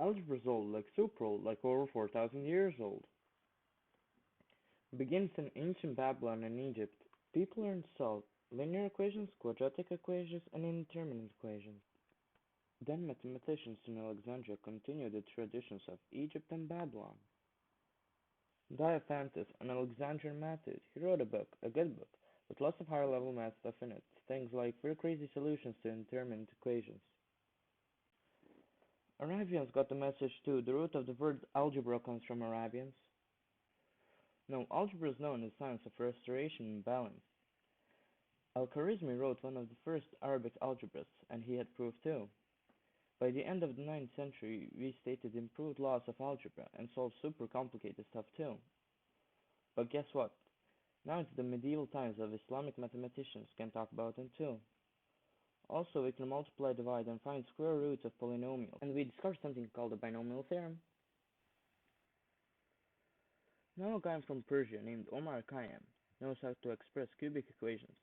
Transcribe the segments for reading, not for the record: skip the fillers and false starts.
Algebra is old, like super old, like over 4,000 years old. Begins in ancient Babylon and Egypt. People learned to solve linear equations, quadratic equations, and indeterminate equations. Then mathematicians in Alexandria continued the traditions of Egypt and Babylon. Diophantus, an Alexandrian math dude, he wrote a book, a good book, with lots of higher level math stuff in it, things like very crazy solutions to indeterminate equations. Arabians got the message too. The root of the word algebra comes from Arabians. No, algebra is known as science of restoration and balance. Al-Khwarizmi wrote one of the first Arabic algebras, and he had proof too. By the end of the ninth century, we stated improved laws of algebra and solved super complicated stuff too. But guess what? Now it's the medieval times of Islamic mathematicians can talk about them too. Also, we can multiply, divide, and find square roots of polynomials, and we discovered something called the binomial theorem. Now a guy from Persia named Omar Khayyam knows how to express cubic equations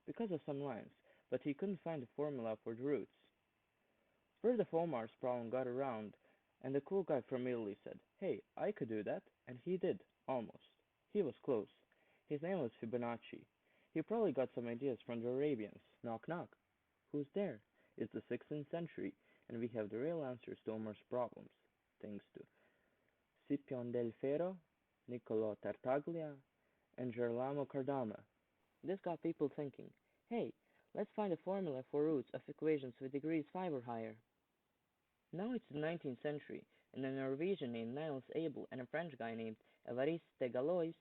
because of some lines, but he couldn't find a formula for the roots. First of Omar's problem got around, and the cool guy from Italy said, "Hey, I could do that," and he did, almost. He was close. His name was Fibonacci. He probably got some ideas from the Arabians. Knock knock. Who's there? It's the 16th century, and we have the real answers to Omar's problems, thanks to Scipione del Ferro, Niccolò Tartaglia, and Gerolamo Cardano. This got people thinking, hey, let's find a formula for roots of equations with degrees 5 or higher. Now it's the 19th century, and a Norwegian named Niels Abel and a French guy named Évariste Galois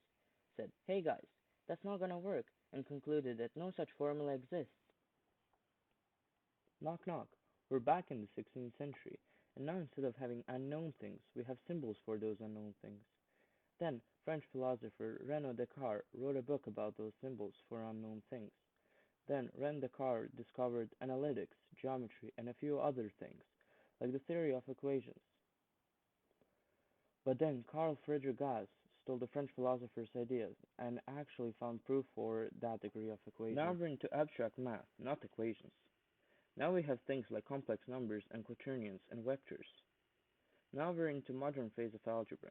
said, hey guys, that's not gonna work, and concluded that no such formula exists. Knock knock, we're back in the 16th century, and now instead of having unknown things, we have symbols for those unknown things. Then, French philosopher René Descartes wrote a book about those symbols for unknown things. Then, René Descartes discovered analytics, geometry, and a few other things, like the theory of equations. But then, Carl Friedrich Gauss stole the French philosopher's ideas and actually found proof for that degree of equations. Now we're into abstract math, not equations. Now we have things like complex numbers and quaternions and vectors. Now we're into modern phase of algebra.